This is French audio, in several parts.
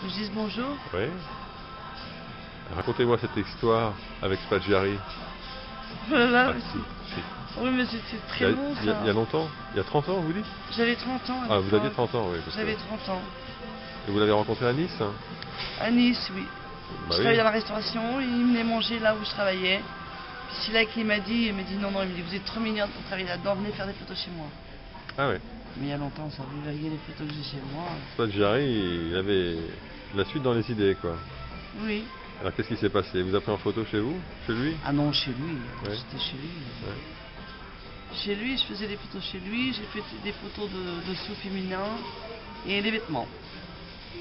Je dis bonjour. Oui. Racontez-moi cette histoire avec Spaggiari. Voilà. Ah, si. Oui, mais c'était très long, ça. Il y a longtemps? Il y a 30 ans, vous dites? J'avais 30 ans. Ah, vous aviez 30 ans, oui. J'avais 30 ans. Et vous l'avez rencontré à Nice? À Nice, oui. Bah Je travaillais dans la restauration, il venait manger là où je travaillais. Puis c'est là qu'il m'a dit, non, il me dit, vous êtes trop mignonne pour travailler là-dedans, venez faire des photos chez moi. Ah ouais. Mais il y a longtemps, ça, vous verriez les photos que j'ai chez moi. Spaggiari, il avait la suite dans les idées, quoi. Oui. Alors qu'est-ce qui s'est passé? Il vous a pris en photo chez vous? Chez lui? Ah non, chez lui. Ouais. C'était chez lui. Ouais. Chez lui, je faisais des photos chez lui, j'ai fait des photos de sous féminins et des vêtements.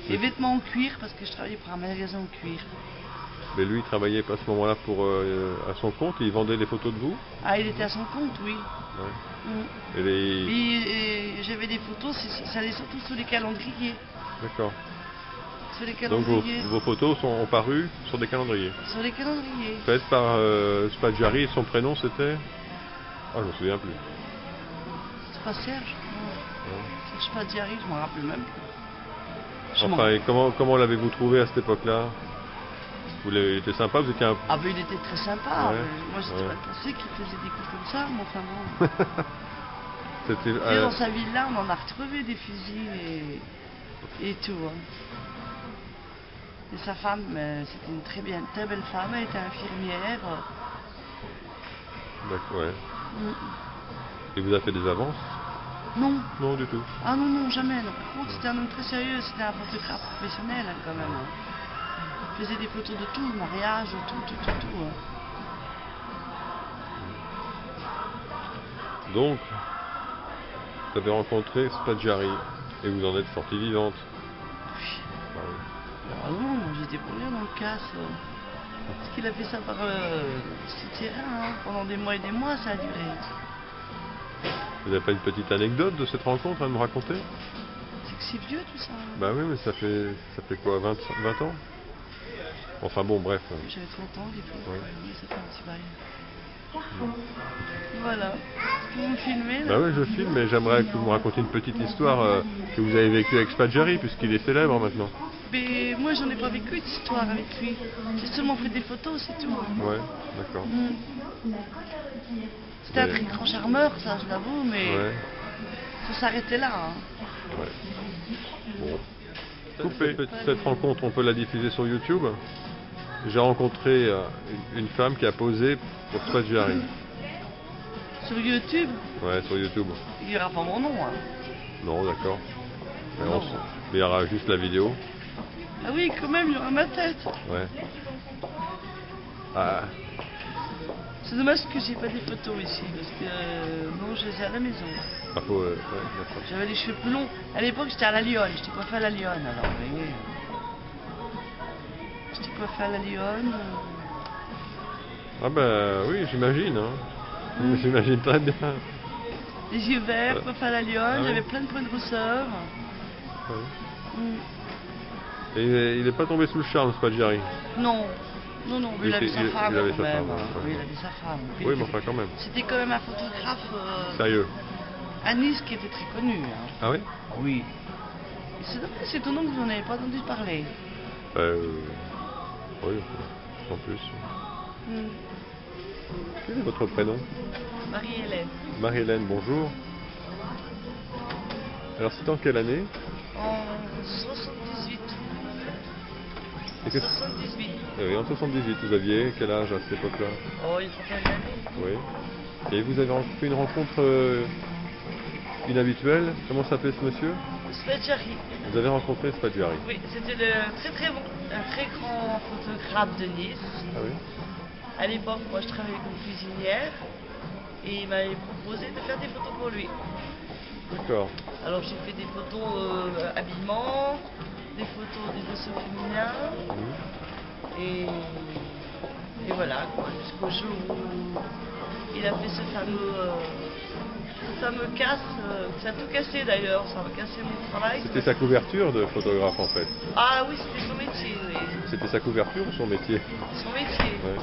Les vêtements en cuir, parce que je travaillais pour un magasin en cuir. Mais lui, il travaillait pas à ce moment-là à son compte, et il vendait les photos de vous? Ah, il était à son compte, oui. Ouais. Et Et j'avais des photos, ça allait surtout sur les calendriers. D'accord. Sur les Donc calendriers. vos photos ont paru sur des calendriers? Sur les calendriers. Faites par Spaggiari, et son prénom c'était? Ah, je me souviens plus. C'est pas Serge? Non. Serge Spaggiari, je m'en rappelle même plus. Enfin, et comment l'avez-vous trouvé à cette époque-là? Il était sympa, vous étiez un... Ah ben il était très sympa. Ouais. Moi j'étais pas pensé qu'il faisait des coups comme ça, mais enfin bon. C'était... Et dans sa villa, on en a retrouvé des fusils et tout. Hein. Et sa femme, c'était une très belle femme, elle était infirmière. D'accord, ouais. Il vous a fait des avances? Non. Non, du tout. Ah non, non, jamais. Non. Par contre, c'était un homme très sérieux, c'était un photographe professionnel hein, quand même. Hein. Il faisait des photos de tout, mariage, tout. Hein. Donc, vous avez rencontré Spaggiari et vous en êtes sortie vivante. Ah oui. Ah non, j'étais pour rien dans le casse. Parce qu'il a fait ça par souterrain, hein. Pendant des mois et des mois, ça a duré. Vous n'avez pas une petite anecdote de cette rencontre à me raconter? C'est que c'est vieux tout ça. Hein. Bah oui, mais ça fait quoi, 20 ans? Enfin bon, bref. J'avais 30 ans, du coup. Ouais. Oui, ça fait un petit bail. Voilà. Vous me filmez là? Bah oui, je filme, mais j'aimerais que vous me racontiez une petite histoire que vous avez vécue avec Spaggiari, puisqu'il est célèbre maintenant. Mais moi, j'en ai pas vécu d'histoire avec lui. J'ai seulement fait des photos, c'est tout. Ouais, d'accord. C'était un très grand charmeur, ça, je l'avoue, mais Ouais. ça s'arrêtait là. Hein. Ouais. Bon. Coupé. Cette rencontre, on peut la diffuser sur YouTube. J'ai rencontré une femme qui a posé pour Spaggiari. Sur YouTube? Ouais, sur YouTube. Il n'y aura pas mon nom. Hein. Non, d'accord. Mais il y aura juste la vidéo. Ah oui, quand même, il y aura ma tête. Ouais. Ah. C'est dommage que j'ai pas des photos ici, parce que non, je les ai à la maison. Ah, ouais, d'accord. J'avais les cheveux plus longs. À l'époque, j'étais à la Lyonne. J'étais coiffée à la Lyonne, alors, vous voyez. J'étais coiffée à la Lyonne. Ah ben oui, j'imagine. Hein. J'imagine très bien. Les yeux verts, coiffée à la Lyonne, Ah ouais. j'avais plein de points de rousseur. Ouais. Et il n'est pas tombé sous le charme, Spaggiari? Non, mais il avait sa femme avait quand sa même. femme, ouais. Oui, il avait sa femme. Oui, mais enfin quand même. C'était quand même un photographe Sérieux? à Nice qui était très connu. Hein. Ah oui? Oui. C'est étonnant que vous n'en avez pas entendu parler. Oui, en plus. Quel est votre prénom? Marie-Hélène. Marie-Hélène, bonjour. Alors c'est en quelle année? En 78. Et que... 78. Oui, en 78, vous aviez quel âge à cette époque-là? Oh, une trentaine d'années. Oui. Et vous avez fait une rencontre inhabituelle? Comment s'appelait ce monsieur? Spaggiari. Vous avez rencontré Spaggiari? Oui, c'était un très grand photographe de Nice. Ah oui? À l'époque, moi je travaillais comme cuisinière et il m'avait proposé de faire des photos pour lui. D'accord. Alors j'ai fait des photos habillement, des photos des dessous féminins et voilà, quoi, jusqu'au jour où il a fait ce fameux casse, ça a tout cassé d'ailleurs, ça a cassé mon travail. C'était sa couverture de photographe en fait? Ah oui, c'était son métier, oui. C'était sa couverture ou son métier? Son métier. Ouais.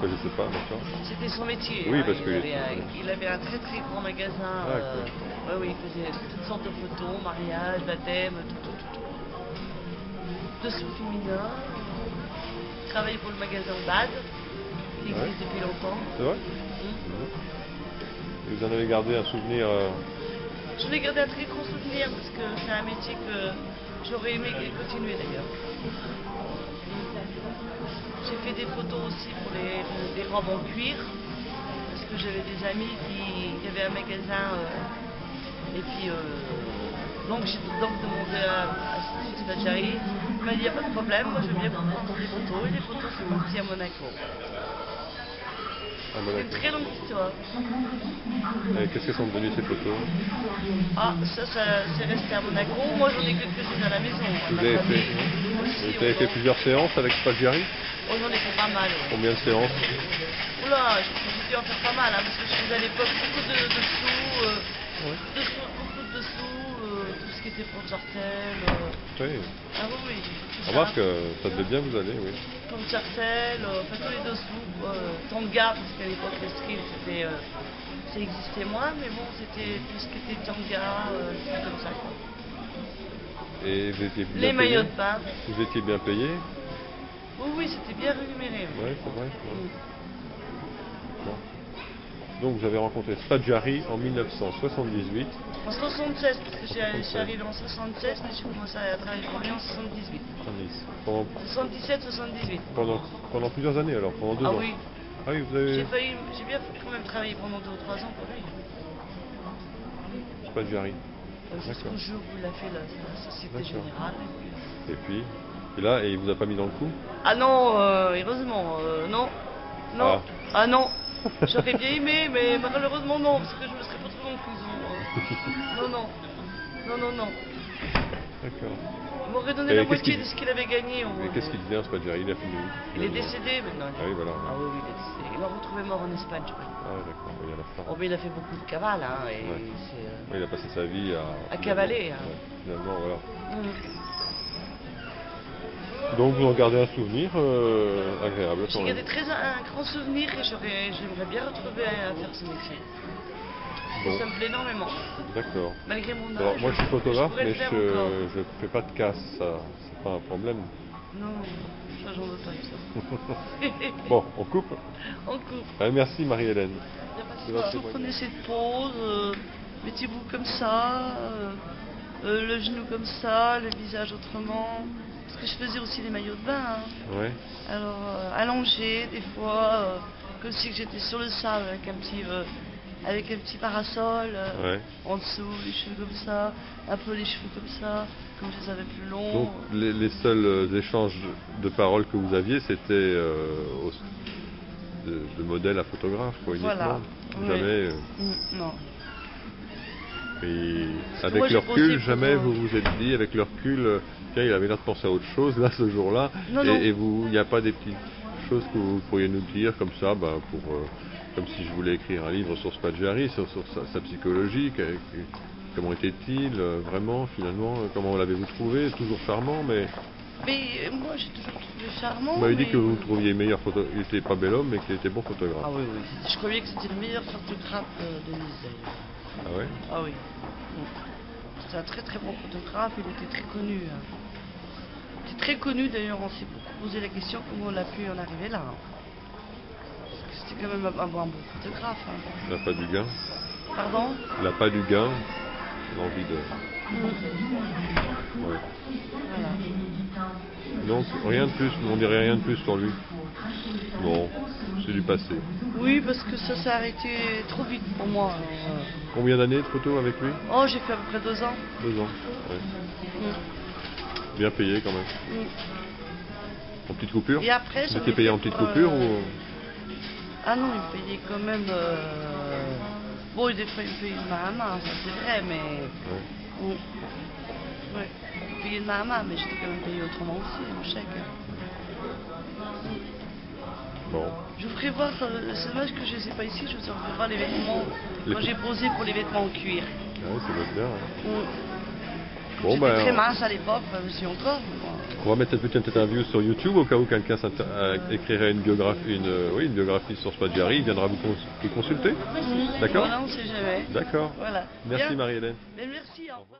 Je sais pas, d'accord. C'était son métier. Oui, hein. parce que... Il avait un très très grand magasin. Ah, Oui, il faisait toutes sortes de photos, mariage, baptême, tout. dessous féminin. Je travaille pour le magasin Bad, qui existe depuis longtemps. C'est vrai? Et vous en avez gardé un souvenir Je l'ai gardé un très gros souvenir parce que c'est un métier que j'aurais aimé continuer d'ailleurs. J'ai fait des photos aussi pour les robes en cuir parce que j'avais des amis qui avaient un magasin et puis donc j'ai donc demandé à Spadjari. Il m'a dit il n'y a pas de problème, moi je veux bien vous prendre des photos et les photos sont parties à Monaco. C'est une très longue histoire. Et qu'est-ce que sont devenues ces photos? Ah, ça c'est resté à Monaco. Moi j'en ai quelques-unes à la maison. Vous avez fait plusieurs séances avec Spadjari? Oh, j'en ai fait pas mal. Ouais. Combien de séances? Oula, j'ai dû en faire pas mal, hein, parce que je faisais à l'époque beaucoup de dessous, beaucoup de dessous, tout ce qui était pour jartel. Oui. Ah oui, oui. Remarque que ça devait bien vous aller, oui. Pour jartel, enfin tous les dessous, tanga, parce qu'à l'époque le skill ça existait moins, mais bon, c'était tout ce qui était tanga, comme ça. Quoi. Et vous étiez bien les payé? maillots de bain. Vous étiez bien payé? Oui, oui, c'était bien rémunéré. Oui, c'est vrai. Ouais. Bon. Donc vous avez rencontré Spadjari en 1978. En 76, parce que je suis arrivé en 76, mais j'ai commencé à travailler pour lui en 78. Pendant 77-78. Pendant plusieurs années alors, pendant 2 ans. Oui. Ah oui, vous avez... J'ai bien quand même travaillé pendant 2 ou 3 ans pour lui. Spadjari. Jusqu'au jour où il a fait la Société Générale. Et puis, là, et il vous a pas mis dans le coup? Ah non, heureusement, non. Non. Ah non. J'aurais bien aimé, mais malheureusement non, parce que je me serais pas trouvé en prison. Non. D'accord. Il m'aurait donné la moitié de ce qu'il avait gagné. Et qu'est-ce qu'il devient, Spadjari? Il a fini où? Il est décédé maintenant. Ah oui, voilà. Ah oui, il est décédé. Il l'a retrouvé mort en Espagne, je crois. Ah d'accord, il y a la fin. Oh, mais il a fait beaucoup de cavales, hein, et Oui, il a passé sa vie à cavaler. Hein. Finalement, voilà. Donc vous en gardez un souvenir agréable. J'ai gardé un grand souvenir et j'aimerais bien retrouver à faire ce métier. Bon. Ça me plaît énormément. D'accord. Malgré mon âge. Alors, moi je suis photographe, mais je ne fais pas de casse, ça c'est pas un problème. Non, ça j'en veux pas de ça. Bon, on coupe? On coupe. Merci Marie-Hélène. Vous prenez cette pose, mettez-vous comme ça, le genou comme ça, le visage autrement. Parce que je faisais aussi les maillots de bain. Hein. Ouais. Alors, allongé, des fois, comme si j'étais sur le sable avec un petit parasol, en dessous, les cheveux comme ça, un peu les cheveux comme ça, comme je les avais plus longs. Donc, les seuls échanges de paroles que vous aviez, c'était de modèle à photographe, quoi, uniquement. Voilà. Jamais. Non. Et avec le recul, jamais vous vous êtes dit, avec le recul, tiens, il avait l'air de penser à autre chose, là, ce jour-là. Et vous, il n'y a pas des petites choses que vous pourriez nous dire, comme ça, comme si je voulais écrire un livre sur Spadjari, sur sa psychologie, comment était-il, vraiment, finalement, comment l'avez-vous trouvé? Toujours charmant, mais... Mais moi, j'ai toujours trouvé charmant. Vous m'avez dit que vous trouviez meilleur photographe, il n'était pas bel homme, mais qu'il était bon photographe. Ah oui, oui. Je croyais que c'était le meilleur photographe de Nice. Ah ouais? Ah oui. C'était un très très bon photographe, il était très connu. Hein. Il était très connu d'ailleurs, on s'est beaucoup posé la question comment on a pu en arriver là. Hein. Parce que c'était quand même un bon photographe. Hein. Il n'a pas du gain. Pardon? Il n'a pas du gain, l'envie de... Ouais. Voilà. Donc rien de plus, on dirait rien de plus sur lui. Bon, c'est du passé. Oui, parce que ça s'est arrêté trop vite pour moi. Alors, Combien d'années de photos avec lui? Oh, j'ai fait à peu près 2 ans. 2 ans, ouais. Bien payé quand même. En petite coupure? Et après, vous étiez payé en petite coupure ou... Ah non, il me payait quand même... Bon, des fois, il me payait de main à main, ça c'est vrai, mais... Ouais. Il me payait de main à main, mais j'étais quand même payé autrement aussi, mon chèque. Bon. Je vous ferai voir, c'est dommage que je ne les ai pas ici, je vous ferai voir les vêtements, quand j'ai posé pour les vêtements en cuir. Ah oui, ça doit être bien. Hein. Bon, j'étais très mince à l'époque, je suis encore. On va mettre cette petite interview sur YouTube au cas où quelqu'un écrirait une biographie sur Spadjari, il viendra vous consulter. D'accord? Voilà, on ne sait jamais. D'accord. Voilà. Merci Marie-Hélène. Merci, au revoir.